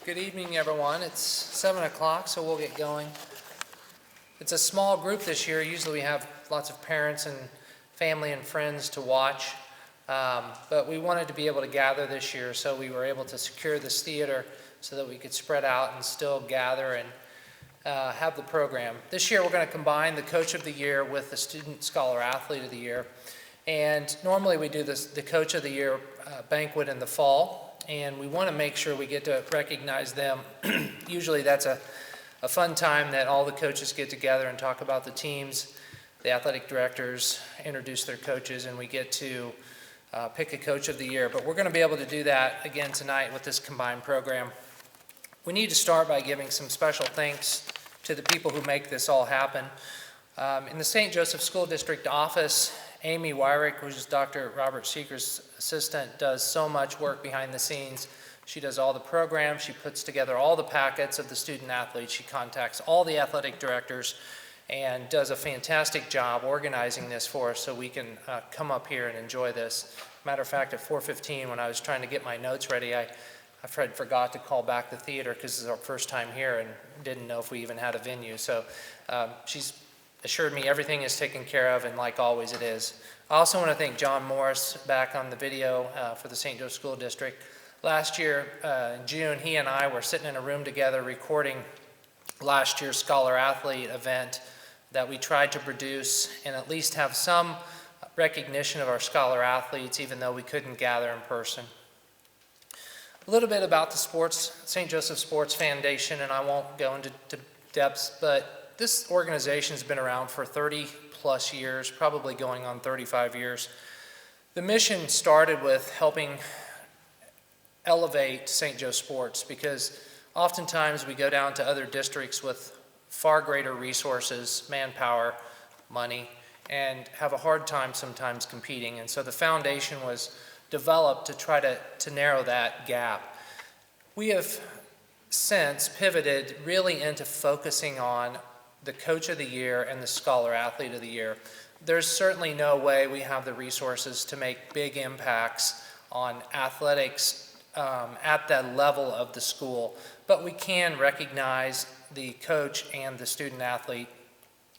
Good evening, everyone. It's 7 o'clock, so we'll get going. It's a small group this year. Usually we have lots of parents and family and friends to watch, but we wanted to be able to gather this year, so we were able to secure this theater so that we could spread out and still gather and have the program. This year we're going to combine the Coach of the Year with the Student Scholar Athlete of the Year. And normally we do the Coach of the Year banquet in the fall, and we want to make sure we get to recognize them. Usually that's a fun time that all the coaches get together and talk about the teams, the athletic directors introduce their coaches, and we get to pick a Coach of the Year. But we're going to be able to do that again tonight with this combined program. We need to start by giving some special thanks to the people who make this all happen. In the St. Joseph School District office, Amy Wyrick, which is Dr. Robert Seeker's assistant, does so much work behind the scenes. She does all the programs, she puts together all the packets of the student athletes, she contacts all the athletic directors, and does a fantastic job organizing this for us so we can come up here and enjoy this. Matter of fact, at 4:15, when I was trying to get my notes ready, I forgot to call back the theater because it's our first time here and didn't know if we even had a venue. So she's assured me everything is taken care of, and like always it is. I also want to thank John Morris back on the video for the St. Joseph School District. Last year in June, he and I were sitting in a room together recording last year's Scholar Athlete event that we tried to produce and at least have some recognition of our Scholar Athletes, even though we couldn't gather in person. A little bit about the St. Joseph Sports Foundation, and I won't go into depths, but this organization has been around for 30 plus years, probably going on 35 years. The mission started with helping elevate St. Joe sports, because oftentimes we go down to other districts with far greater resources, manpower, money, and have a hard time sometimes competing. And so the foundation was developed to try to narrow that gap. We have since pivoted really into focusing on the Coach of the Year and the Scholar Athlete of the Year. There's certainly no way we have the resources to make big impacts on athletics at that level of the school, but we can recognize the coach and the student athlete.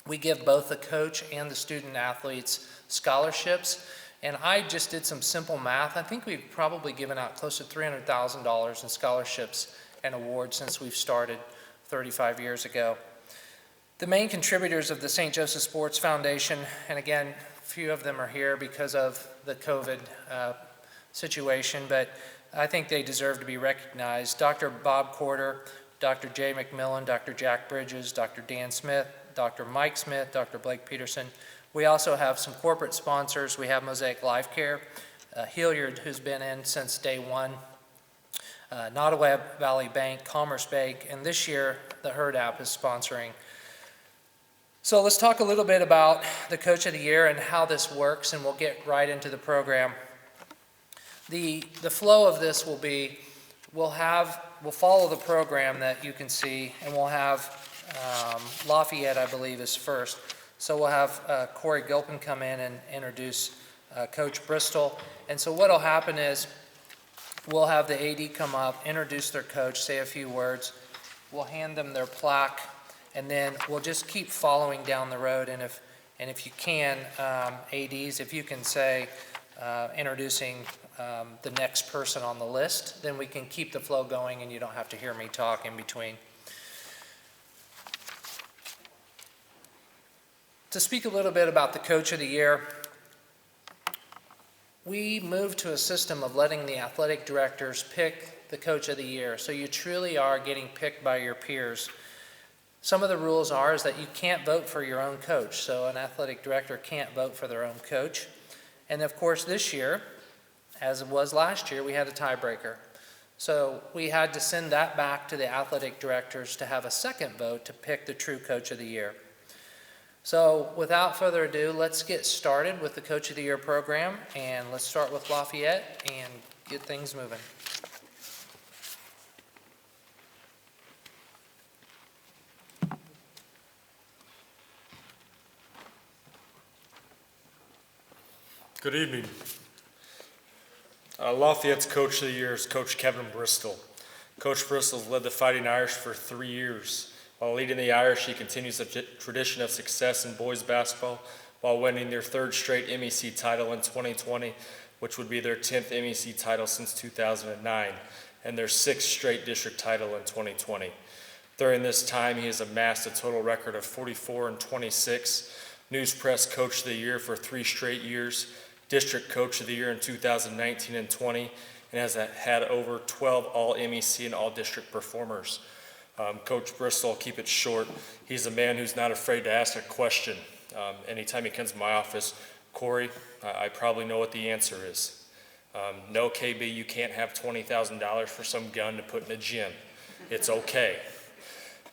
We give both the coach and the student athletes scholarships, and I just did some simple math. I think we've probably given out close to $300,000 in scholarships and awards since we've started 35 years ago. The main contributors of the St. Joseph Sports Foundation, and again, a few of them are here because of the COVID situation, but I think they deserve to be recognized. Dr. Bob Corder, Dr. Jay McMillan, Dr. Jack Bridges, Dr. Dan Smith, Dr. Mike Smith, Dr. Blake Peterson. We also have some corporate sponsors. We have Mosaic Life Care, Hilliard, who's been in since day one, Nottaway Valley Bank, Commerce Bank, and this year the Herd app is sponsoring. So let's talk a little bit about the Coach of the Year and how this works, and we'll get right into the program. The flow of this will be, we'll follow the program that you can see, and we'll have Lafayette, I believe, is first. So we'll have Corey Gilpin come in and introduce Coach Bristol. And so what will happen is we'll have the AD come up, introduce their coach, say a few words. We'll hand them their plaque, and then we'll just keep following down the road. And if you can, ADs, if you can say, introducing the next person on the list, then we can keep the flow going and you don't have to hear me talk in between. To speak a little bit about the Coach of the Year, we moved to a system of letting the athletic directors pick the Coach of the Year. So you truly are getting picked by your peers. Some of the rules is that you can't vote for your own coach. So an athletic director can't vote for their own coach. And of course this year, as it was last year, we had a tiebreaker. So we had to send that back to the athletic directors to have a second vote to pick the true Coach of the Year. So without further ado, let's get started with the Coach of the Year program, and let's start with Lafayette and get things moving. Good evening. Lafayette's Coach of the Year is Coach Kevin Bristol. Coach Bristol's led the Fighting Irish for 3 years. While leading the Irish, he continues the tradition of success in boys basketball while winning their 3rd straight MEC title in 2020, which would be their 10th MEC title since 2009, and their 6th straight district title in 2020. During this time, he has amassed a total record of 44 and 26, News Press Coach of the Year for 3 straight years, District Coach of the Year in 2019 and 20, and has had over 12 All-MEC and All-District performers. Coach Bristol, I'll keep it short. He's a man who's not afraid to ask a question. Anytime he comes to my office, Corey, I probably know what the answer is. No, KB, you can't have $20,000 for some gun to put in a gym. It's okay.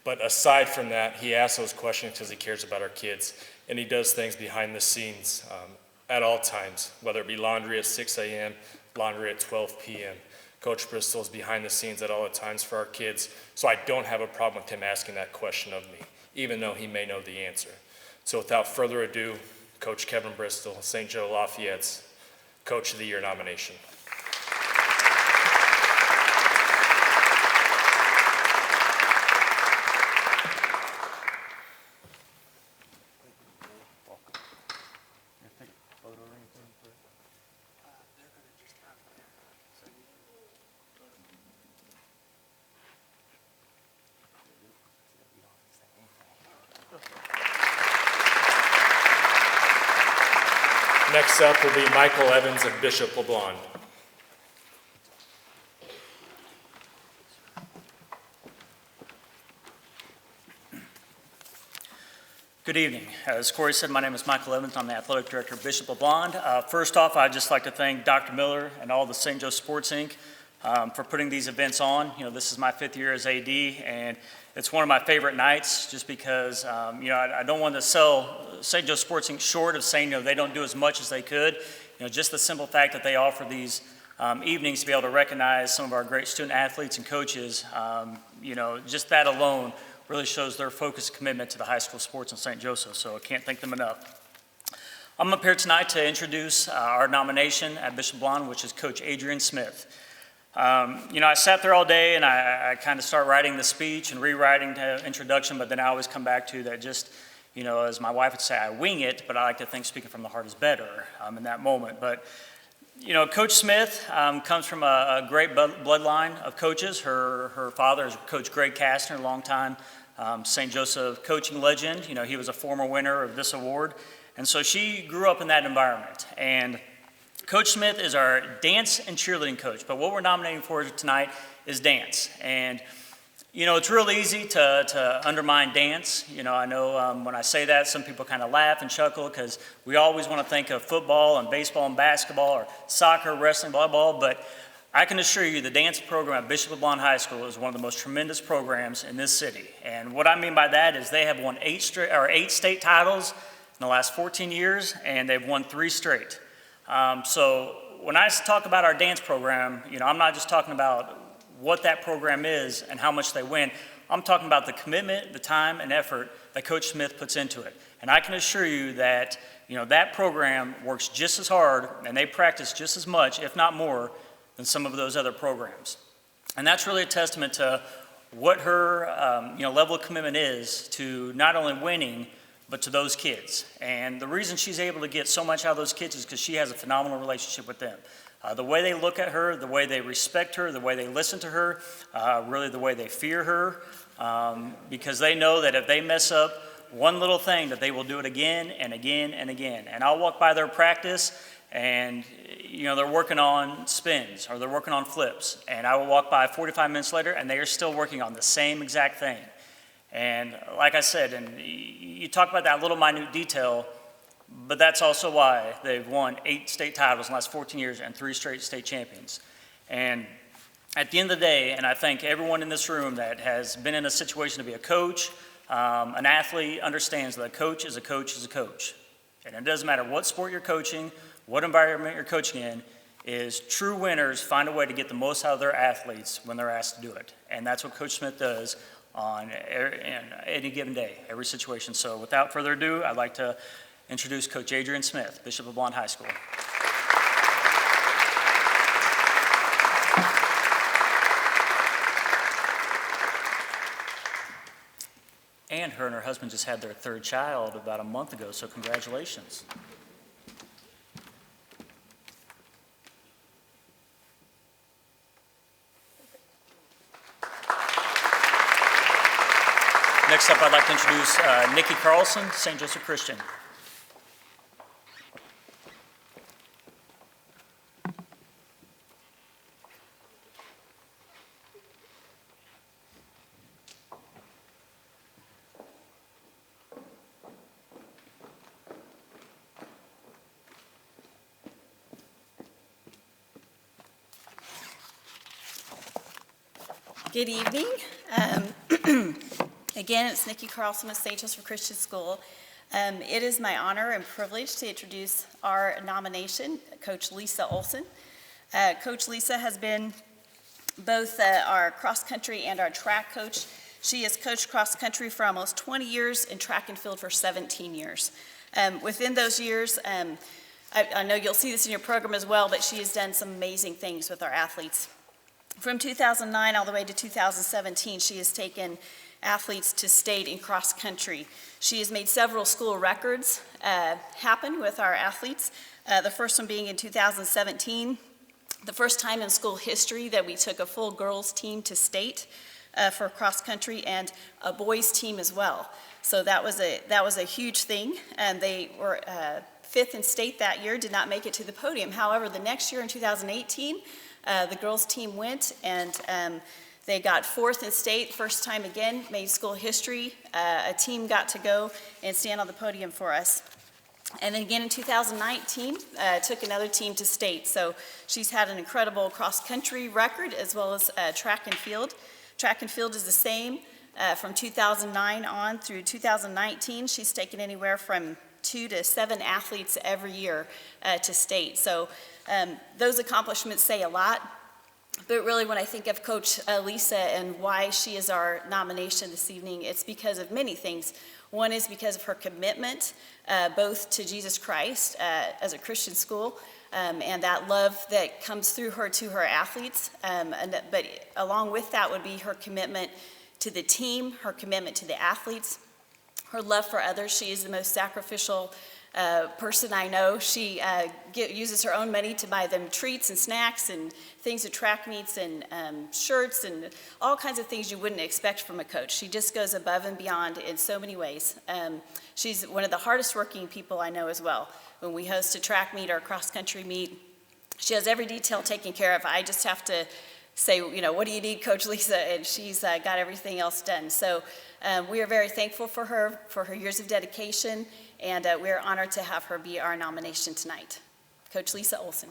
But aside from that, he asks those questions because he cares about our kids, and he does things behind the scenes at all times, whether it be laundry at 6 a.m., laundry at 12 p.m. Coach Bristol is behind the scenes at all the times for our kids, so I don't have a problem with him asking that question of me, even though he may know the answer. So without further ado, Coach Kevin Bristol, St. Joe Lafayette's Coach of the Year nomination. Next up will be Michael Evans of Bishop LeBlond. Good evening. As Corey said, my name is Michael Evans. I'm the Athletic Director of Bishop LeBlond. First off, I'd just like to thank Dr. Miller and all the St. Joe Sports Inc. For putting these events on. You know, this is my 5th year as AD, and it's one of my favorite nights just because, I don't want to sell St. Joe Sports Inc. short of saying, they don't do as much as they could. Just the simple fact that they offer these evenings to be able to recognize some of our great student athletes and coaches, just that alone really shows their focus and commitment to the high school sports in St. Joseph, so I can't thank them enough. I'm up here tonight to introduce our nomination at Bishop LeBlond, which is Coach Adrian Smith. I sat there all day and I kind of start writing the speech and rewriting the introduction, but then I always come back to that just, as my wife would say, I wing it, but I like to think speaking from the heart is better in that moment. But, Coach Smith comes from a great bloodline of coaches. Her father is Coach Greg Kastner, a longtime St. Joseph coaching legend. He was a former winner of this award. And so she grew up in that environment. And Coach Smith is our dance and cheerleading coach, but what we're nominating for tonight is dance. And, it's real easy to undermine dance. I know when I say that, some people kind of laugh and chuckle because we always want to think of football and baseball and basketball or soccer, wrestling, volleyball, but I can assure you the dance program at Bishop LeBlond High School is one of the most tremendous programs in this city. And what I mean by that is they have won 8 state titles in the last 14 years, and they've won 3 straight. So when I talk about our dance program, I'm not just talking about what that program is and how much they win. I'm talking about the commitment, the time, and effort that Coach Smith puts into it. And I can assure you that, that program works just as hard and they practice just as much, if not more, than some of those other programs. And that's really a testament to what her, level of commitment is to not only winning, but to those kids. And the reason she's able to get so much out of those kids is because she has a phenomenal relationship with them. The way they look at her, the way they respect her, the way they listen to her, really the way they fear her, because they know that if they mess up one little thing, that they will do it again and again and again. And I'll walk by their practice and, they're working on spins or they're working on flips. And I will walk by 45 minutes later and they are still working on the same exact thing. And like I said, and you talk about that little minute detail, but that's also why they've won 8 state titles in the last 14 years and 3 straight state champions. And at the end of the day, and I think everyone in this room that has been in a situation to be a coach, an athlete, understands that a coach is a coach is a coach. And it doesn't matter what sport you're coaching, what environment you're coaching in, is true winners find a way to get the most out of their athletes when they're asked to do it. And that's what Coach Smith does on any given day, every situation. So without further ado, I'd like to introduce Coach Adrian Smith, Bishop LeBlond High School. understand, her and her husband just had their third child about a month ago, so congratulations. Next up, I'd like to introduce Nikki Carlson, St. Joseph Christian. Good evening. Again, it's Nikki Carlson with St. Joseph Christian School. It is my honor and privilege to introduce our nomination, Coach Lisa Olson. Coach Lisa has been both our cross-country and our track coach. She has coached cross-country for almost 20 years and track and field for 17 years. Within those years, I know you'll see this in your program as well, but she has done some amazing things with our athletes. From 2009 all the way to 2017, she has taken athletes to state in cross-country. She has made several school records happen with our athletes. The first one being in 2017, the first time in school history that we took a full girls team to state for cross-country and a boys team as well. So that was a huge thing, and they were fifth in state that year, did not make it to the podium. However, the next year in 2018, the girls team went and they got fourth in state, first time again, made school history. A team got to go and stand on the podium for us. And then again in 2019, took another team to state. So she's had an incredible cross-country record as well as track and field. Track and field is the same from 2009 on through 2019. She's taken anywhere from 2 to 7 athletes every year to state. So those accomplishments say a lot, but really when I think of Coach Lisa and why she is our nomination this evening, it's because of many things. One is because of her commitment both to Jesus Christ as a Christian school and that love that comes through her to her athletes, but along with that would be her commitment to the team, her commitment to the athletes, her love for others. She is the most sacrificial person I know. She uses her own money to buy them treats and snacks and things at track meets and shirts and all kinds of things you wouldn't expect from a coach. She just goes above and beyond in so many ways. She's one of the hardest working people I know as well. When we host a track meet or a cross-country meet, she has every detail taken care of. I just have to say, you know, what do you need, Coach Lisa? And she's got everything else done. So we are very thankful for her years of dedication, and we are honored to have her be our nomination tonight. Coach Lisa Olson.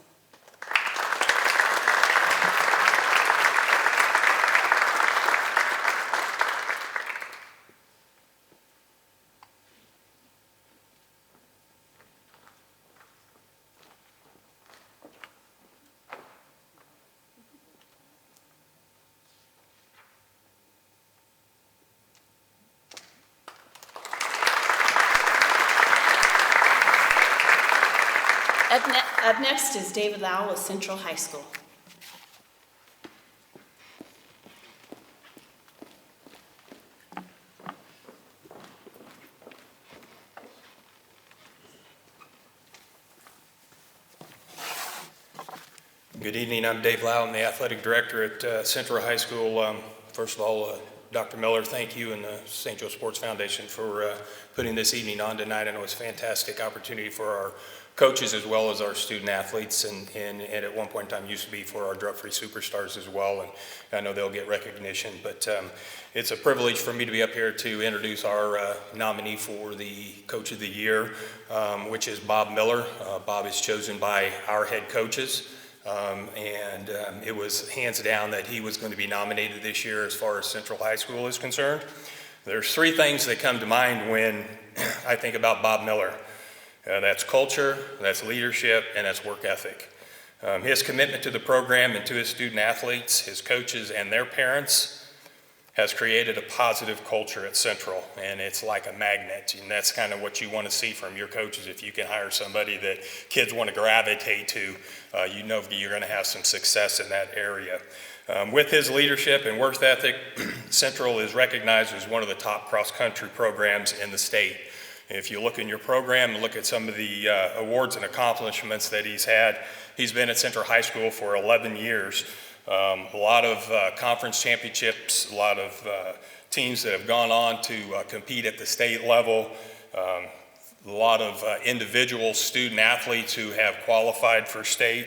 Up next is David Lau with Central High School. Good evening. I'm Dave Lau. I'm the athletic director at Central High School. First of all, Dr. Miller, thank you and the St. Joe Sports Foundation for putting this evening on tonight. I know it's a fantastic opportunity for our coaches as well as our student athletes, and at one point in time used to be for our drug-free superstars as well, and I know they'll get recognition. But it's a privilege for me to be up here to introduce our nominee for the Coach of the Year, which is Bob Miller. Bob is chosen by our head coaches. It was hands down that he was going to be nominated this year as far as Central High School is concerned. There's 3 things that come to mind when I think about Bob Miller. That's culture, that's leadership, and that's work ethic. His commitment to the program and to his student athletes, his coaches, and their parents has created a positive culture at Central, and it's like a magnet, and that's kind of what you want to see from your coaches. If you can hire somebody that kids want to gravitate to, you know you're going to have some success in that area. With his leadership and work ethic, Central is recognized as one of the top cross-country programs in the state. If you look in your program and look at some of the awards and accomplishments that he's had, he's been at Central High School for 11 years. A lot of conference championships, a lot of teams that have gone on to compete at the state level, a lot of individual student athletes who have qualified for state,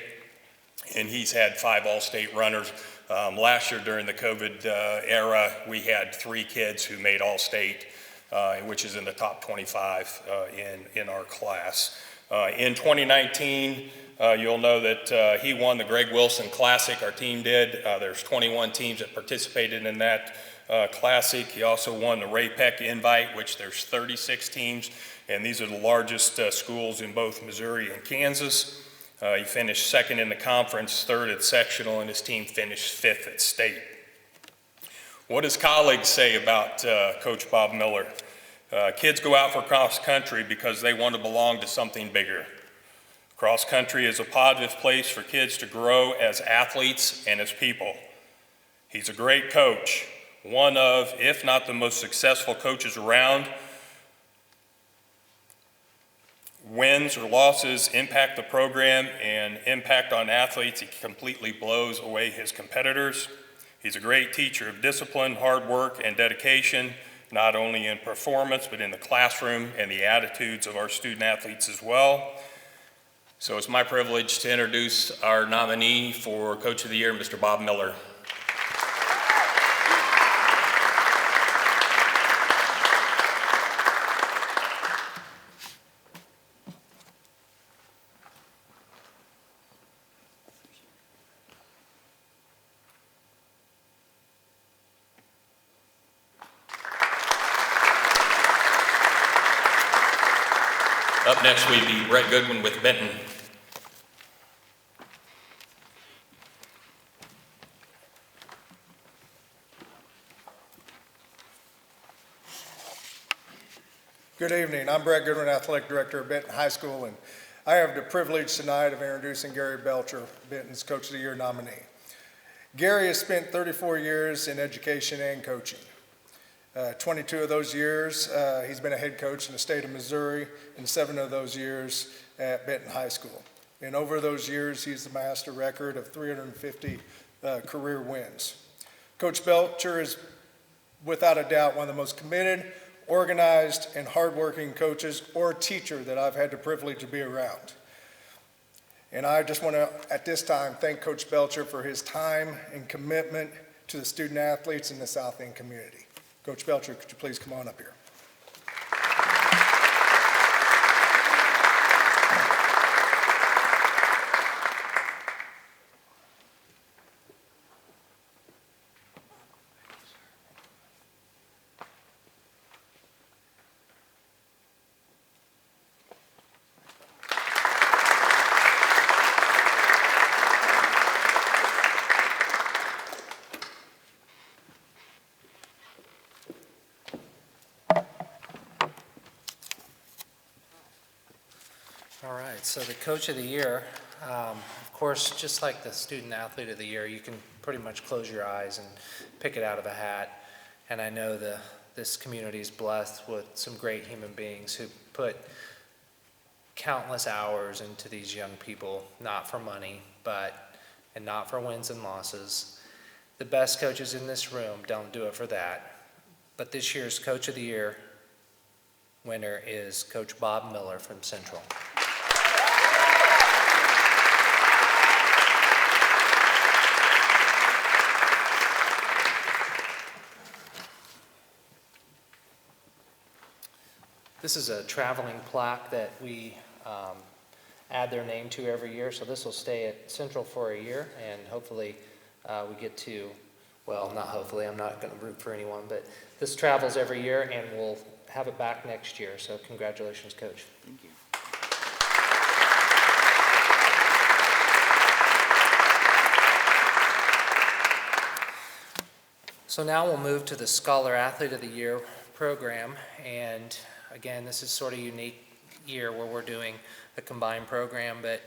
and he's had 5 all-state runners. Last year during the COVID era, we had 3 kids who made all-state, which is in the top 25 in our class. In 2019, you'll know that he won the Greg Wilson Classic, our team did. There's 21 teams that participated in that Classic. He also won the Ray Peck Invite, which there's 36 teams, and these are the largest schools in both Missouri and Kansas. He finished 2nd in the conference, 3rd at sectional, and his team finished 5th at state. What does colleagues say about Coach Bob Miller? Kids go out for cross country because they want to belong to something bigger. Cross country is a positive place for kids to grow as athletes and as people. He's a great coach, one of, if not the most successful coaches around. Wins or losses impact the program and impact on athletes. He completely blows away his competitors. He's a great teacher of discipline, hard work, and dedication, not only in performance, but in the classroom and the attitudes of our student athletes as well. So it's my privilege to introduce our nominee for Coach of the Year, Mr. Bob Miller. Up next, we be Brett Goodwin with Benton. Good evening. I'm Brett Goodwin, Athletic Director of Benton High School, and I have the privilege tonight of introducing Gary Belcher, Benton's Coach of the Year nominee. Gary has spent 34 years in education and coaching. 22 of those years, he's been a head coach in the state of Missouri, and 7 of those years at Benton High School. And over those years, he's amassed a record of 350 career wins. Coach Belcher is, without a doubt, one of the most committed, organized, and hardworking coaches or teacher that I've had the privilege to be around. And I just want to, at this time, thank Coach Belcher for his time and commitment to the student athletes in the South End community. Coach Belcher, could you please come on up here? All right, so the Coach of the Year, of course, just like the Student Athlete of the Year, you can pretty much close your eyes and pick it out of a hat. And I know this community is blessed with some great human beings who put countless hours into these young people, not for money, and not for wins and losses. The best coaches in this room don't do it for that. But this year's Coach of the Year winner is Coach Bob Miller from Central. This is a traveling plaque that we add their name to every year, so this will stay at Central for a year, and hopefully we get to, well, not hopefully, I'm not going to root for anyone, but this travels every year, and we'll have it back next year, so congratulations, Coach. Thank you. So now we'll move to the Scholar Athlete of the Year program, and again, this is sort of a unique year where we're doing a combined program, but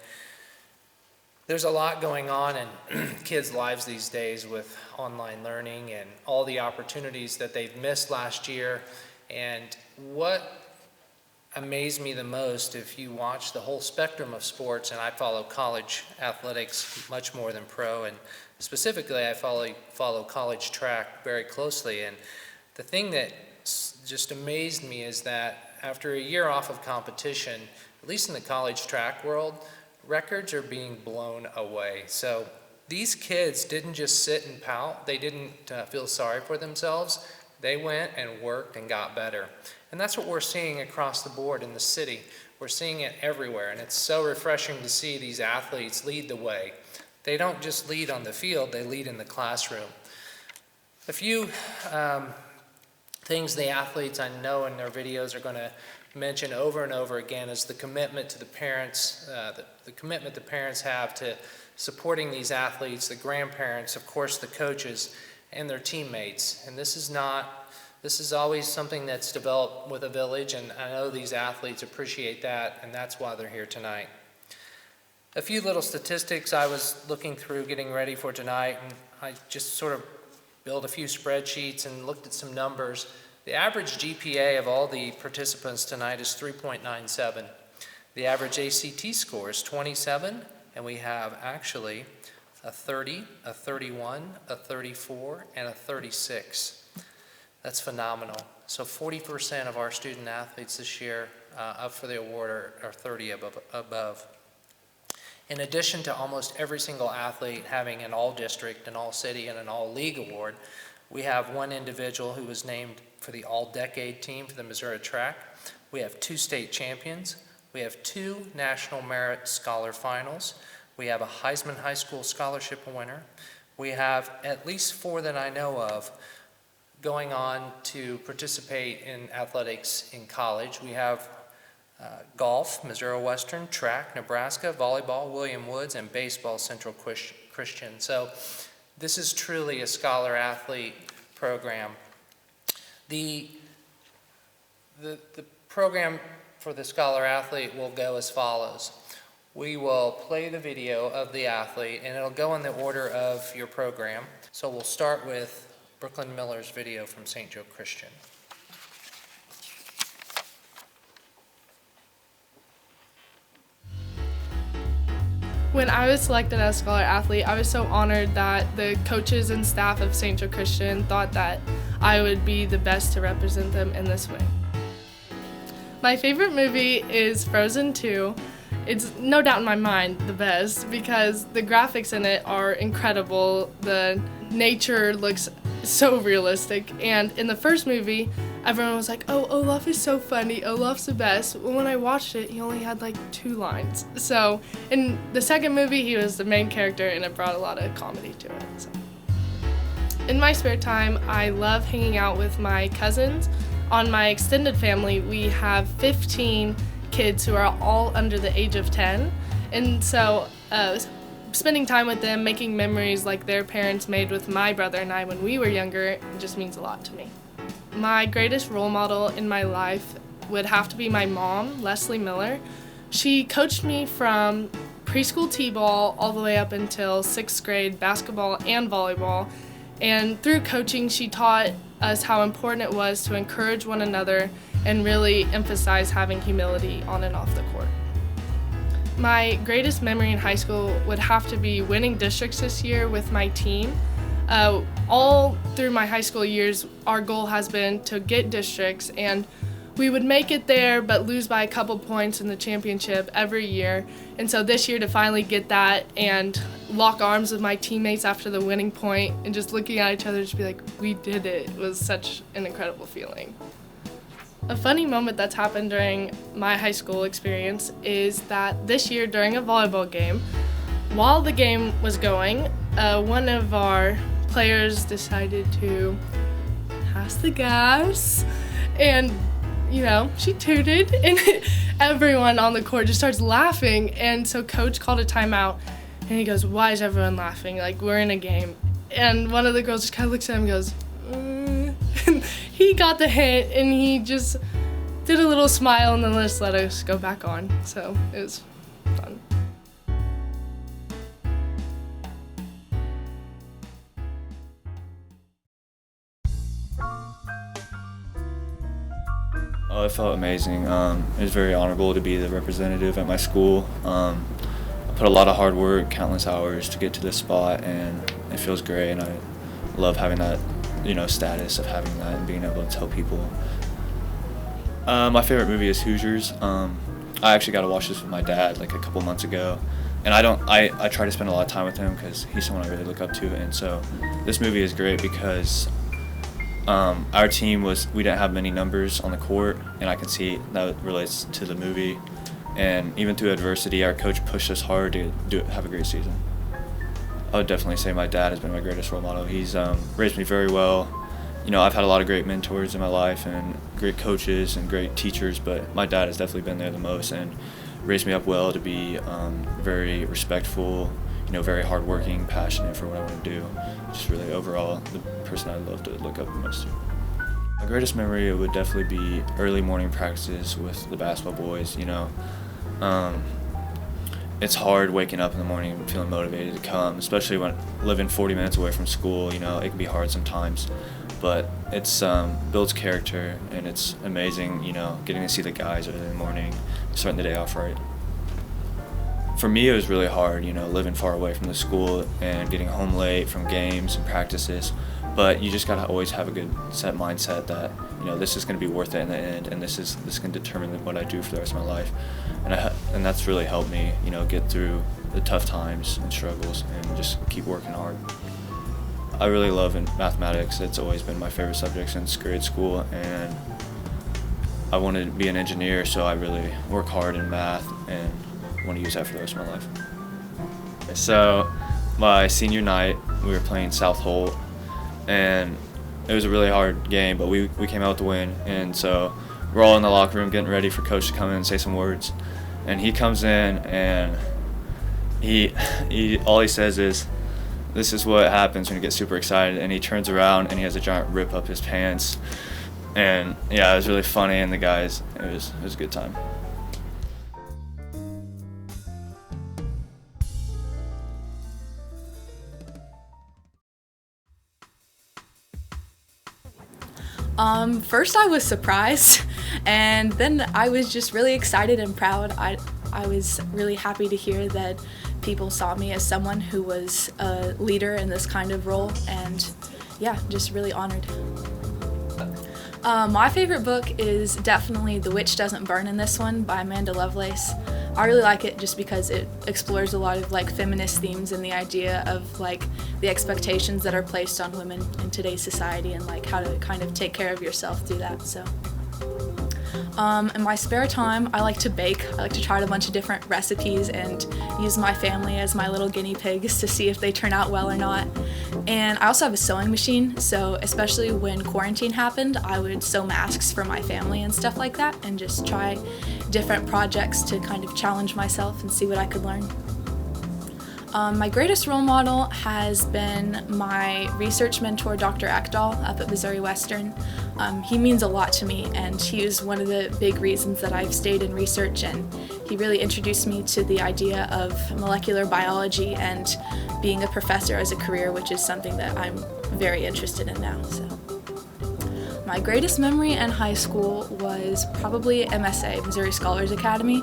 There's a lot going on in kids' lives these days with online learning and all the opportunities that they've missed last year. And what amazed me the most, if you watch the whole spectrum of sports, and I follow college athletics much more than pro, and specifically I follow college track very closely. And the thing that just amazed me is that after a year off of competition, at least in the college track world, records are being blown away. So these kids didn't just sit and pout. They didn't feel sorry for themselves. They went and worked and got better. And that's what we're seeing across the board in the city. We're seeing it everywhere, and it's so refreshing to see these athletes lead the way. They don't just lead on the field, they lead in the classroom. A few things the athletes I know in their videos are going to mention over and over again is the commitment to the parents, the commitment the parents have to supporting these athletes, the grandparents, of course the coaches, and their teammates. And this is always something that's developed with a village, and I know these athletes appreciate that, and that's why they're here tonight. A few little statistics I was looking through getting ready for tonight, and I just sort of built a few spreadsheets and looked at some numbers. The average GPA of all the participants tonight is 3.97. The average ACT score is 27, and we have actually a 30, a 31, a 34, and a 36. That's phenomenal. So 40% of our student athletes this year up for the award are 30 above. In addition to almost every single athlete having an all-district, an all-city, and an all-league award, we have one individual who was named for the all-decade team for the Missouri track. We have 2 state champions. We have 2 National Merit Scholar Finals. We have a Heisman High School Scholarship winner. We have at least 4 that I know of going on to participate in athletics in college. We have golf, Missouri Western, track, Nebraska, volleyball, William Woods, and baseball, Central Christian. So this is truly a scholar-athlete program. The program for the scholar-athlete will go as follows. We will play the video of the athlete, and it'll go in the order of your program. So we'll start with Brooklyn Miller's video from St. Joe Christian. When I was selected as Scholar Athlete, I was so honored that the coaches and staff of St. Joe Christian thought that I would be the best to represent them in this way. My favorite movie is Frozen 2. It's no doubt in my mind the best because the graphics in it are incredible. The nature looks so realistic, and in the first movie, everyone was like, oh, Olaf is so funny, Olaf's the best. Well, when I watched it, he only had like 2 lines. So in the second movie, he was the main character, and it brought a lot of comedy to it. So. In my spare time, I love hanging out with my cousins. On my extended family, we have 15 kids who are all under the age of 10, and so spending time with them, making memories like their parents made with my brother and I when we were younger, just means a lot to me. My greatest role model in my life would have to be my mom, Leslie Miller. She coached me from preschool t-ball all the way up until 6th grade basketball and volleyball, and through coaching she taught us how important it was to encourage one another and really emphasize having humility on and off the court. My greatest memory in high school would have to be winning districts this year with my team. All through my high school years, our goal has been to get districts, and we would make it there but lose by a couple points in the championship every year. And so this year to finally get that and lock arms with my teammates after the winning point and just looking at each other to be like, we did it, was such an incredible feeling. A funny moment that's happened during my high school experience is that this year during a volleyball game, while the game was going, one of our players decided to pass the gas, and she tooted, and everyone on the court just starts laughing, and so coach called a timeout, and he goes, why is everyone laughing? Like, we're in a game. And one of the girls just kind of looks at him and goes, and he got the hint, and he just did a little smile and then just let us go back on. So it was fun. Oh, it felt amazing. It was very honorable to be the representative at my school. I put a lot of hard work, countless hours to get to this spot, and it feels great. And I love having that, status of having that and being able to tell people. My favorite movie is Hoosiers. I actually got to watch this with my dad like a couple months ago, and I try to spend a lot of time with him because he's someone I really look up to. And so this movie is great because our team we didn't have many numbers on the court, and I can see that relates to the movie. And even through adversity, our coach pushed us hard to have a great season. I would definitely say my dad has been my greatest role model. He's raised me very well. I've had a lot of great mentors in my life and great coaches and great teachers, but my dad has definitely been there the most and raised me up well to be very respectful, very hardworking, passionate for what I want to do. Just really overall the person I love to look up the most to. My greatest memory would definitely be early morning practices with the basketball boys. It's hard waking up in the morning and feeling motivated to come, especially when living 40 minutes away from school. It can be hard sometimes, but it's builds character, and it's amazing, getting to see the guys early in the morning, starting the day off right. For me, it was really hard, living far away from the school and getting home late from games and practices. But you just gotta always have a good set mindset that this is gonna be worth it in the end, and this can determine what I do for the rest of my life, and that's really helped me get through the tough times and struggles and just keep working hard. I really love mathematics. It's always been my favorite subject since grade school, and I wanted to be an engineer, so I really work hard in math and want to use that for the rest of my life. So my senior night, we were playing South Holt, and it was a really hard game, but we came out to win. And so we're all in the locker room getting ready for coach to come in and say some words. And he comes in, and he all he says is, "This is what happens when you get super excited." And he turns around and he has a giant rip up his pants. And yeah, it was really funny, and the guys, it was a good time. First I was surprised, and then I was just really excited and proud. I was really happy to hear that people saw me as someone who was a leader in this kind of role, and yeah, just really honored. My favorite book is definitely The Witch Doesn't Burn in This One by Amanda Lovelace. I really like it just because it explores a lot of feminist themes and the idea of the expectations that are placed on women in today's society, and how to kind of take care of yourself through that. So in my spare time, I like to bake. I like to try a bunch of different recipes and use my family as my little guinea pigs to see if they turn out well or not. And I also have a sewing machine, so especially when quarantine happened, I would sew masks for my family and stuff like that, and just try different projects to kind of challenge myself and see what I could learn. My greatest role model has been my research mentor, Dr. Ekdahl, up at Missouri Western. He means a lot to me, and he is one of the big reasons that I've stayed in research, and he really introduced me to the idea of molecular biology and being a professor as a career, which is something that I'm very interested in now. So, my greatest memory in high school was probably MSA, Missouri Scholars Academy,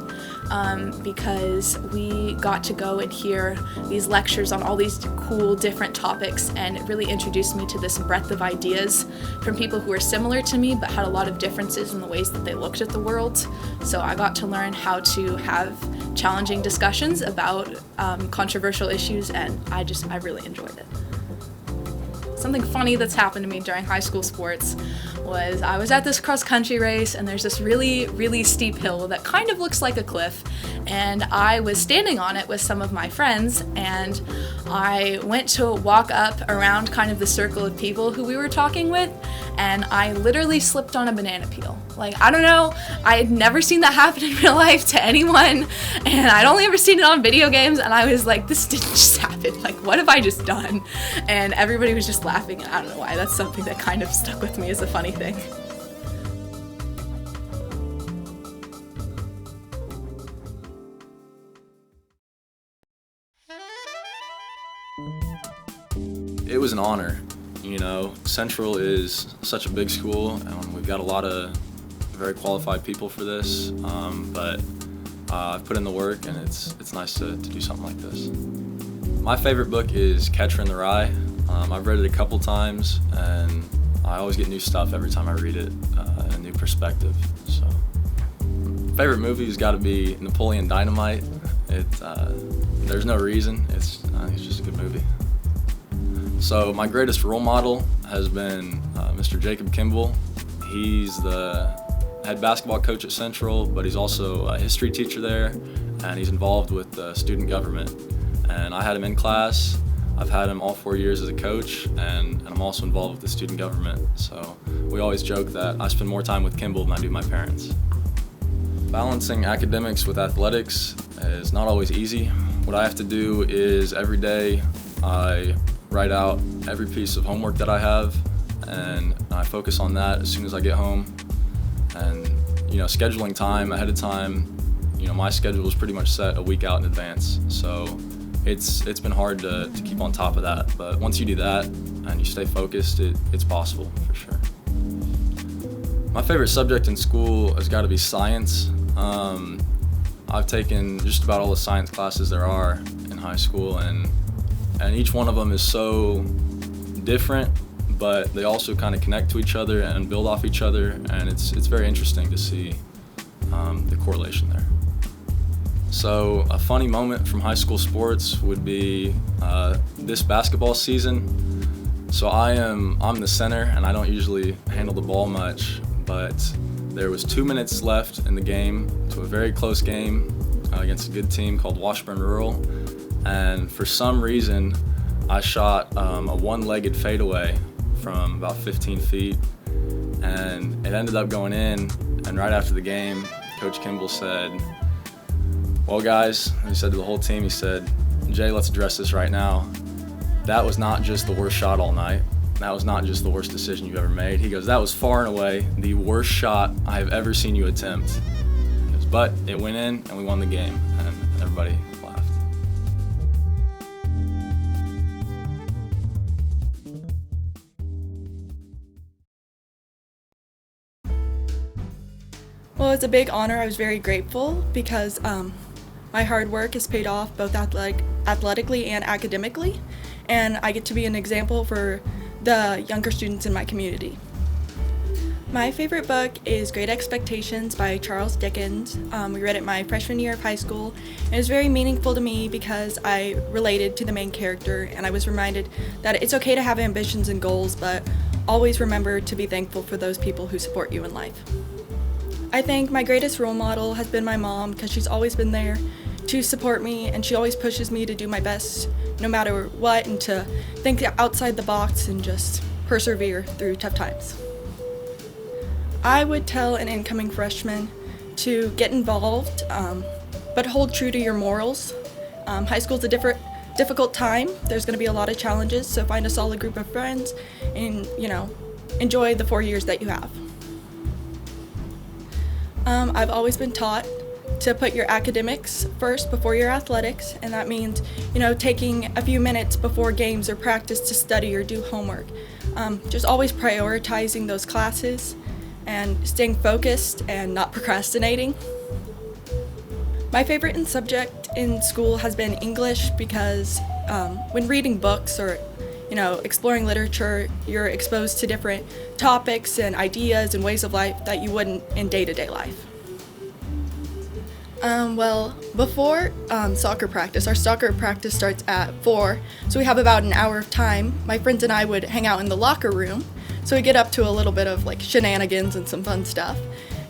because we got to go and hear these lectures on all these cool different topics, and it really introduced me to this breadth of ideas from people who were similar to me but had a lot of differences in the ways that they looked at the world. So I got to learn how to have challenging discussions about controversial issues, and I really enjoyed it. Something funny that's happened to me during high school sports was I was at this cross-country race, and there's this really, really steep hill that kind of looks like a cliff, and I was standing on it with some of my friends, and I went to walk up around kind of the circle of people who we were talking with, and I literally slipped on a banana peel. I don't know, I had never seen that happen in real life to anyone, and I'd only ever seen it on video games, and I was like, this didn't just happen, what have I just done? And everybody was just laughing, and I don't know why, that's something that kind of stuck with me as a funny thing. It was an honor. Central is such a big school, and we've got a lot of very qualified people for this, but I've put in the work, and it's nice to do something like this. My favorite book is Catcher in the Rye. I've read it a couple times, and I always get new stuff every time I read it, and a new perspective. So, favorite movie's got to be Napoleon Dynamite. There's no reason. I think it's just a good movie. So my greatest role model has been Mr. Jacob Kimball. He's the head basketball coach at Central, but he's also a history teacher there, and he's involved with student government. And I had him in class. I've had him all 4 years as a coach, and I'm also involved with the student government. So we always joke that I spend more time with Kimball than I do my parents. Balancing academics with athletics is not always easy. What I have to do is every day I write out every piece of homework that I have, and I focus on that as soon as I get home. And scheduling time ahead of time, my schedule is pretty much set a week out in advance. So it's been hard to keep on top of that, but once you do that and you stay focused, it's possible for sure. My favorite subject in school has got to be science. I've taken just about all the science classes there are in high school, and each one of them is so different, but they also kind of connect to each other and build off each other, and it's very interesting to see the correlation there. So a funny moment from high school sports would be this basketball season. So I'm the center, and I don't usually handle the ball much, but there was 2 minutes left in the game to a very close game against a good team called Washburn Rural, and for some reason I shot a one-legged fadeaway from about 15 feet, and it ended up going in. And right after the game, Coach Kimball said, "Well, guys," he said to the whole team, he said, "Jay, let's address this right now. That was not just the worst shot all night. That was not just the worst decision you've ever made." He goes, "That was far and away the worst shot I have ever seen you attempt." He goes, "But it went in and we won the game," and everybody laughed. Well, it's a big honor. I was very grateful because my hard work has paid off both athletically and academically, and I get to be an example for the younger students in my community. My favorite book is Great Expectations by Charles Dickens. We read it my freshman year of high school, and it was very meaningful to me because I related to the main character, and I was reminded that it's okay to have ambitions and goals, but always remember to be thankful for those people who support you in life. I think my greatest role model has been my mom, because she's always been there to support me, and she always pushes me to do my best no matter what, and to think outside the box and just persevere through tough times. I would tell an incoming freshman to get involved, but hold true to your morals. High school's a difficult time. There's going to be a lot of challenges, so find a solid group of friends and, enjoy the 4 years that you have. I've always been taught to put your academics first before your athletics, and that means, taking a few minutes before games or practice to study or do homework. Just always prioritizing those classes and staying focused and not procrastinating. My favorite subject in school has been English because when reading books or exploring literature, you're exposed to different topics and ideas and ways of life that you wouldn't in day-to-day life. Before soccer practice, our soccer practice starts at 4, so we have about an hour of time. My friends and I would hang out in the locker room, so we get up to a little bit of shenanigans and some fun stuff.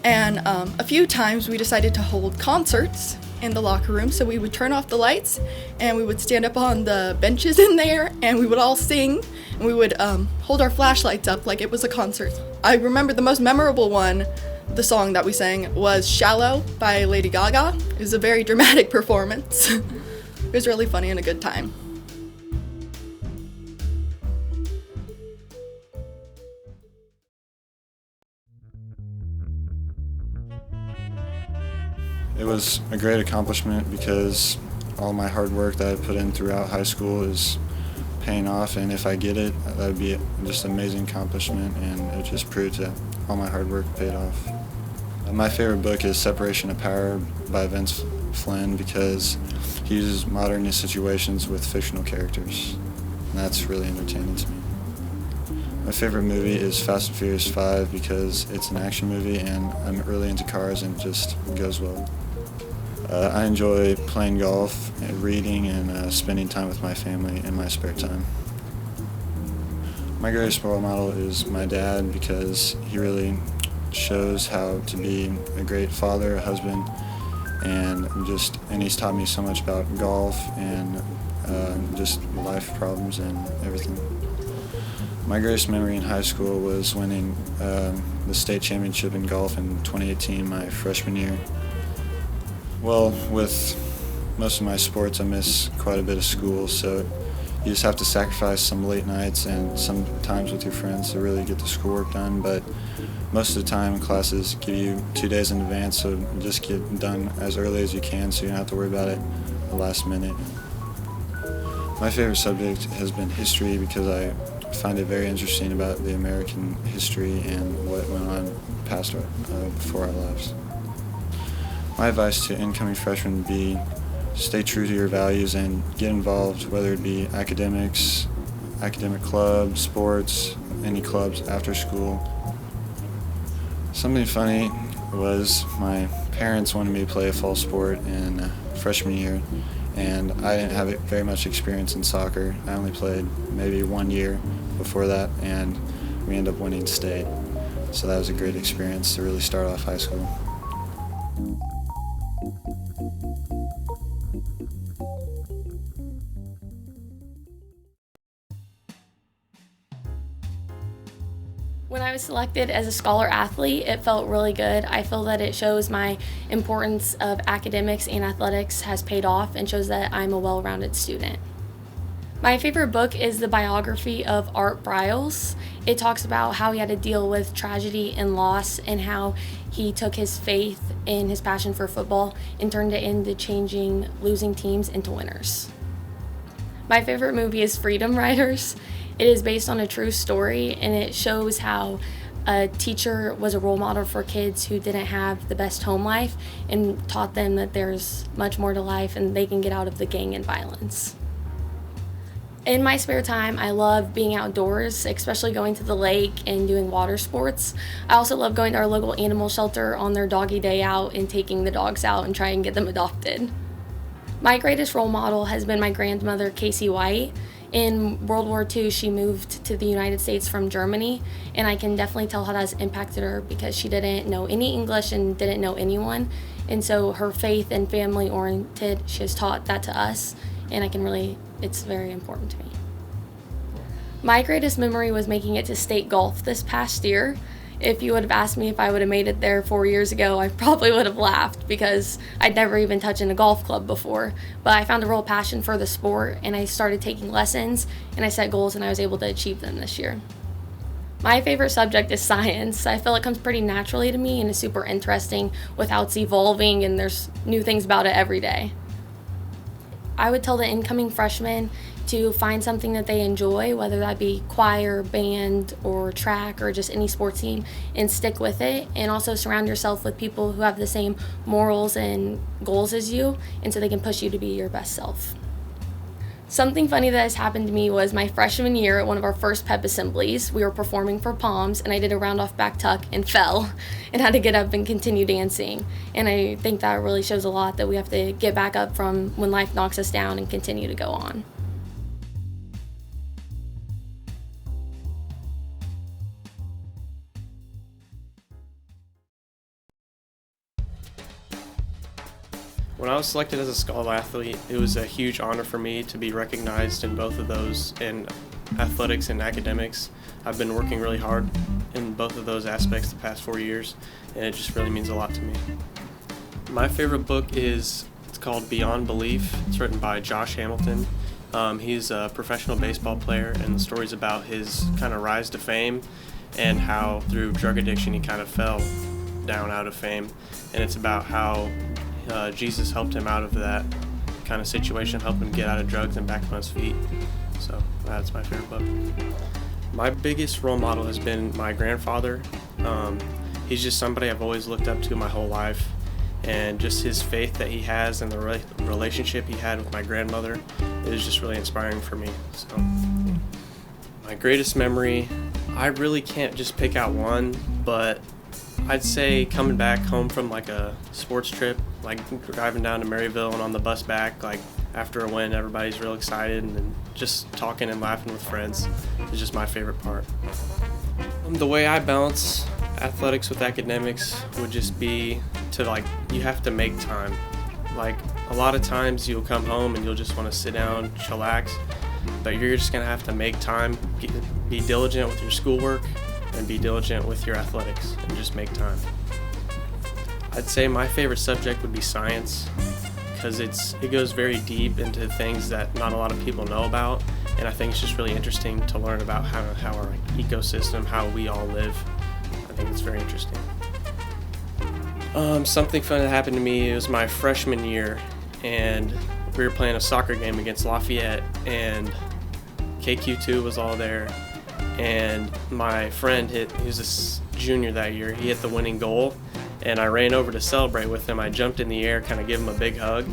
And a few times we decided to hold concerts in the locker room, so we would turn off the lights and we would stand up on the benches in there and we would all sing, and we would hold our flashlights up like it was a concert. I remember the most memorable one, the song that we sang, was Shallow by Lady Gaga. It was a very dramatic performance. It was really funny and a good time. It was a great accomplishment because all my hard work that I put in throughout high school is paying off, and if I get it, that would be just an amazing accomplishment, and it just proved that all my hard work paid off. My favorite book is Separation of Power by Vince Flynn because he uses modern situations with fictional characters, and that's really entertaining to me. My favorite movie is Fast and Furious 5 because it's an action movie and I'm really into cars and it just goes well. I enjoy playing golf, reading, and spending time with my family in my spare time. My greatest role model is my dad because he really shows how to be a great father, a husband, and he's taught me so much about golf and just life problems and everything. My greatest memory in high school was winning the state championship in golf in 2018, my freshman year. Well, with most of my sports, I miss quite a bit of school, so you just have to sacrifice some late nights and some times with your friends to really get the schoolwork done, but most of the time classes give you 2 days in advance, so just get done as early as you can so you don't have to worry about it the last minute. My favorite subject has been history because I find it very interesting about the American history and what went on before our lives. My advice to incoming freshmen would be stay true to your values and get involved, whether it be academics, academic clubs, sports, any clubs after school. Something funny was my parents wanted me to play a fall sport in freshman year, and I didn't have very much experience in soccer. I only played maybe 1 year before that, and we ended up winning state. So that was a great experience to really start off high school. When I was selected as a scholar athlete, it felt really good. I feel that it shows my importance of academics and athletics has paid off and shows that I'm a well-rounded student. My favorite book is the biography of Art Briles. It talks about how he had to deal with tragedy and loss and how he took his faith and his passion for football and turned it into changing losing teams into winners. My favorite movie is Freedom Writers. It is based on a true story, and it shows how a teacher was a role model for kids who didn't have the best home life and taught them that there's much more to life and they can get out of the gang and violence. In my spare time, I love being outdoors, especially going to the lake and doing water sports. I also love going to our local animal shelter on their doggy day out and taking the dogs out and trying to get them adopted. My greatest role model has been my grandmother, Casey White. In World War II, she moved to the United States from Germany, and I can definitely tell how that's impacted her because she didn't know any English and didn't know anyone. And so her faith and family oriented, she has taught that to us, and it's very important to me. My greatest memory was making it to state golf this past year. If you would have asked me if I would have made it there 4 years ago, I probably would have laughed because I'd never even touched in a golf club before. But I found a real passion for the sport, and I started taking lessons, and I set goals, and I was able to achieve them this year. My favorite subject is science. I feel it comes pretty naturally to me and is super interesting with how it's evolving, and there's new things about it every day. I would tell the incoming freshmen to find something that they enjoy, whether that be choir, band, or track, or just any sports team, and stick with it. And also surround yourself with people who have the same morals and goals as you, and so they can push you to be your best self. Something funny that has happened to me was my freshman year at one of our first pep assemblies. We were performing for Palms, and I did a round-off back tuck and fell and had to get up and continue dancing. And I think that really shows a lot that we have to get back up from when life knocks us down and continue to go on. When I was selected as a scholar athlete, it was a huge honor for me to be recognized in both of those, in athletics and academics. I've been working really hard in both of those aspects the past 4 years, and it just really means a lot to me. My favorite book it's called Beyond Belief. It's written by Josh Hamilton. He's a professional baseball player, and the story's about his kind of rise to fame and how through drug addiction he kind of fell down out of fame. And it's about how Jesus helped him out of that kind of situation, helped him get out of drugs and back on his feet. So that's my favorite book. My biggest role model has been my grandfather. he's just somebody I've always looked up to my whole life, and just his faith that he has and the relationship he had with my grandmother is just really inspiring for me. So my greatest memory, I really can't just pick out one, but I'd say coming back home from like a sports trip, like driving down to Maryville and on the bus back, like after a win, everybody's real excited, and then just talking and laughing with friends is just my favorite part. The way I balance athletics with academics would just be to, like, you have to make time. Like, a lot of times you'll come home and you'll just want to sit down, chillax, but you're just going to have to make time, be diligent with your schoolwork and be diligent with your athletics, and just make time. I'd say my favorite subject would be science, because it goes very deep into things that not a lot of people know about, and I think it's just really interesting to learn about how our ecosystem, how we all live. I think it's very interesting. Something fun that happened to me, it was my freshman year, and we were playing a soccer game against Lafayette, and KQ2 was all there, and my friend he was a junior that year, he hit the winning goal, and I ran over to celebrate with him. I jumped in the air, kind of give him a big hug,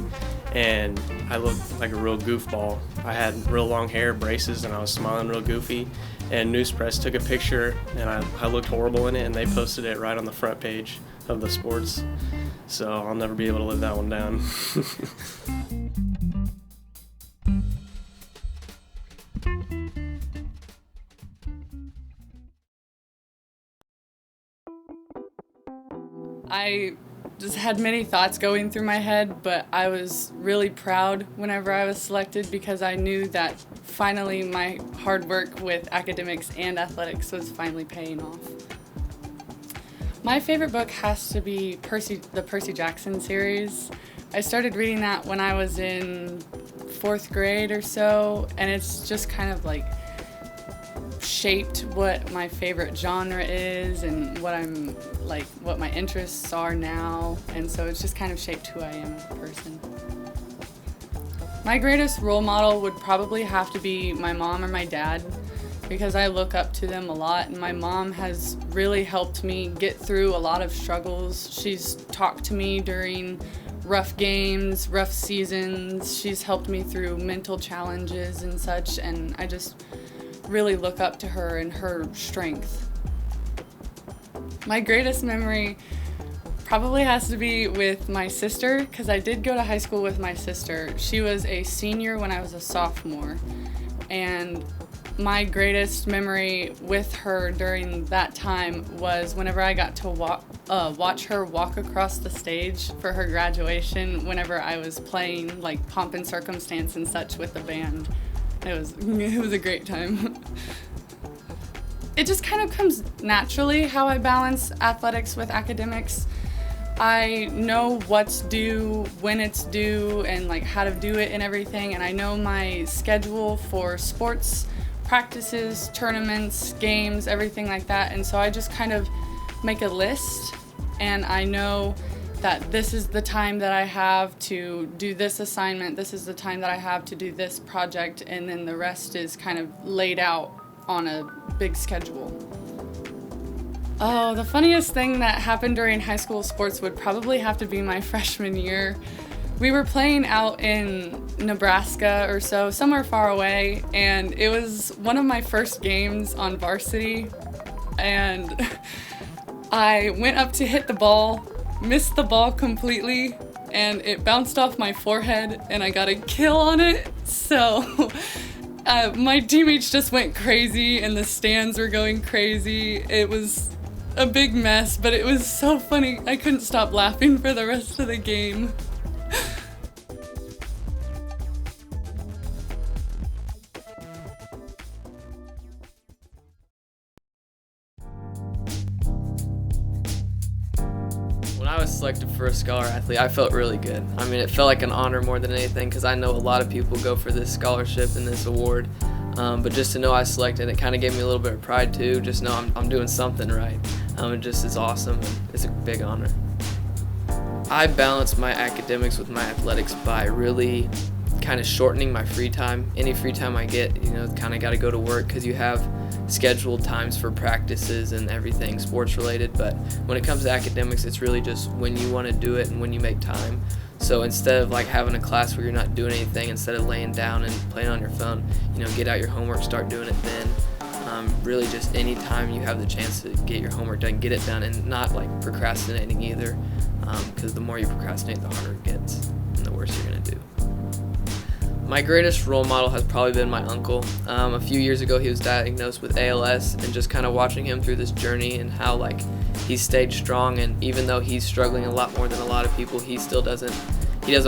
and I looked like a real goofball. I had real long hair, braces, and I was smiling real goofy, and News Press took a picture, and I looked horrible in it, and they posted it right on the front page of the sports, so I'll never be able to live that one down. I just had many thoughts going through my head, but I was really proud whenever I was selected, because I knew that finally my hard work with academics and athletics was finally paying off. My favorite book has to be the Percy Jackson series. I started reading that when I was in 4th grade or so, and it's just kind of like shaped what my favorite genre is and what my interests are now, and so it's just kind of shaped who I am as a person. My greatest role model would probably have to be my mom or my dad, because I look up to them a lot, and my mom has really helped me get through a lot of struggles. She's talked to me during rough games, rough seasons. She's helped me through mental challenges and such, and I just really look up to her and her strength. My greatest memory probably has to be with my sister, because I did go to high school with my sister. She was a senior when I was a sophomore, and my greatest memory with her during that time was whenever I got to watch her walk across the stage for her graduation whenever I was playing like Pomp and Circumstance and such with the band. It was a great time. It just kind of comes naturally how I balance athletics with academics. I know what's due, when it's due, and like how to do it and everything, and I know my schedule for sports practices, tournaments, games, everything like that, and so I just kind of make a list, and I know that this is the time that I have to do this assignment, this is the time that I have to do this project, and then the rest is kind of laid out on a big schedule. Oh, the funniest thing that happened during high school sports would probably have to be my freshman year. We were playing out in Nebraska or so, somewhere far away, and it was one of my first games on varsity, and I went up to hit the ball, missed the ball completely, and it bounced off my forehead, and I got a kill on it, so my teammates just went crazy, and the stands were going crazy. It was a big mess, but it was so funny. I couldn't stop laughing for the rest of the game. When I was selected for a Scholar Athlete, I felt really good. I mean, it felt like an honor more than anything, because I know a lot of people go for this scholarship and this award. But just to know I was selected, it kind of gave me a little bit of pride too. Just know I'm doing something right. It just is awesome, and it's a big honor. I balance my academics with my athletics by really kind of shortening my free time. Any free time I get, kind of got to go to work, because you have scheduled times for practices and everything sports related, but when it comes to academics, it's really just when you want to do it and when you make time. So instead of like having a class where you're not doing anything, instead of laying down and playing on your phone, get out your homework, start doing it then. Really just any time you have the chance to get your homework done, get it done, and not like procrastinating either, because the more you procrastinate, the harder it gets and the worse you're going to do. My greatest role model has probably been my uncle. A few years ago he was diagnosed with ALS, and just kind of watching him through this journey and how like he stayed strong, and even though he's struggling a lot more than a lot of people, he still doesn't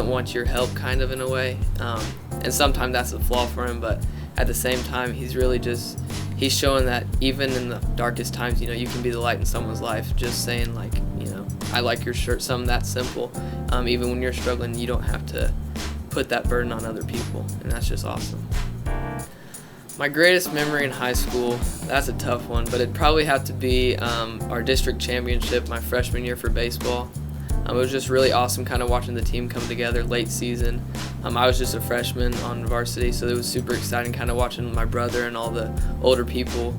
want your help, kind of, in a way, and sometimes that's a flaw for him, but at the same time he's showing that even in the darkest times, you can be the light in someone's life. Just saying like, I like your shirt, something that simple. Even when you're struggling, you don't have to put that burden on other people, and that's just awesome. My greatest memory in high school, that's a tough one, but it'd probably have to be our district championship my freshman year for baseball. It was just really awesome kind of watching the team come together late season. I was just a freshman on varsity, so it was super exciting kind of watching my brother and all the older people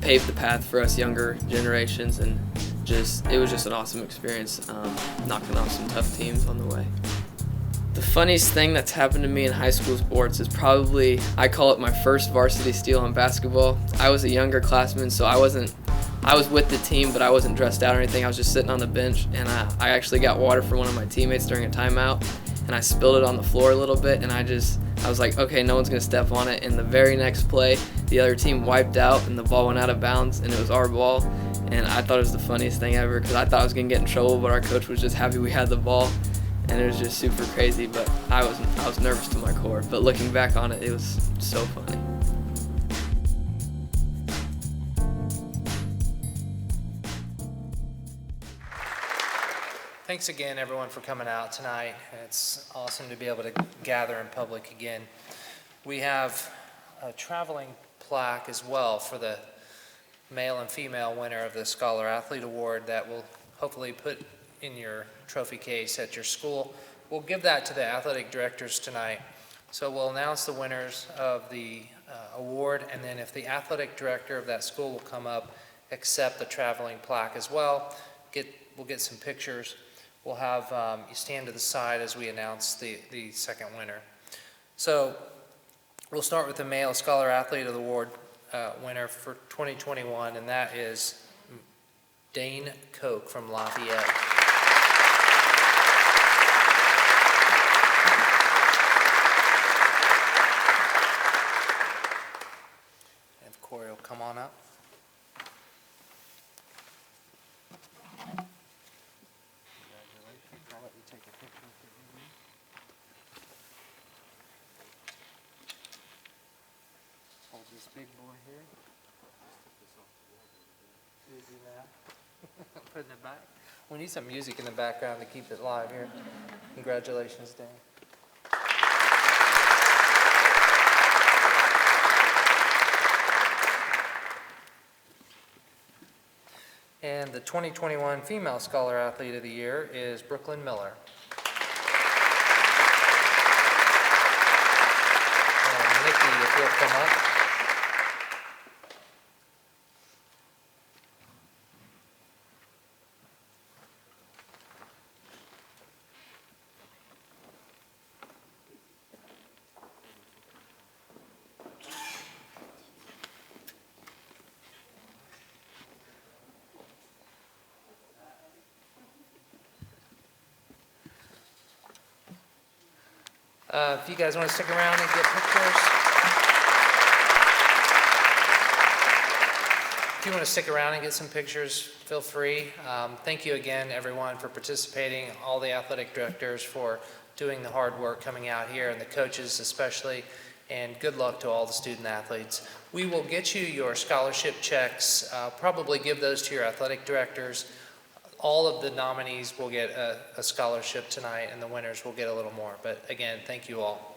pave the path for us younger generations, and it was just an awesome experience, knocking off some tough teams on the way. The funniest thing that's happened to me in high school sports is probably, I call it my first varsity steal on basketball. I was a younger classman, so I was with the team, but I wasn't dressed out or anything. I was just sitting on the bench, and I actually got water from one of my teammates during a timeout, and I spilled it on the floor a little bit, and I was like, okay, no one's gonna step on it. And the very next play, the other team wiped out, and the ball went out of bounds, and it was our ball. And I thought it was the funniest thing ever, because I thought I was gonna get in trouble, but our coach was just happy we had the ball, and it was just super crazy. But I was nervous to my core. But looking back on it, it was so funny. Thanks again, everyone, for coming out tonight. It's awesome to be able to gather in public again. We have a traveling plaque as well for the male and female winner of the Scholar Athlete Award that we'll hopefully put in your trophy case at your school. We'll give that to the athletic directors tonight. So we'll announce the winners of the award, and then if the athletic director of that school will come up, accept the traveling plaque as well. We'll get some pictures. We'll have you stand to the side as we announce the second winner. So we'll start with the male Scholar Athlete of the Award winner for 2021, and that is Dane Koch from Lafayette. And if Corey will come on up. I'll let you take a picture of it. Hold this big boy here. Do that. Put it in the back. We need some music in the background to keep it live here. Congratulations, Dan. And the 2021 Female Scholar Athlete of the Year is Brooklyn Miller. And Nikki, if you'll come up. If you guys want to stick around and get pictures. If you want to stick around and get some pictures, feel free. Thank you again, everyone, for participating, all the athletic directors for doing the hard work coming out here, and the coaches especially, and good luck to all the student athletes. We will get you your scholarship checks, probably give those to your athletic directors. All of the nominees will get a scholarship tonight, and the winners will get a little more. But again, thank you all.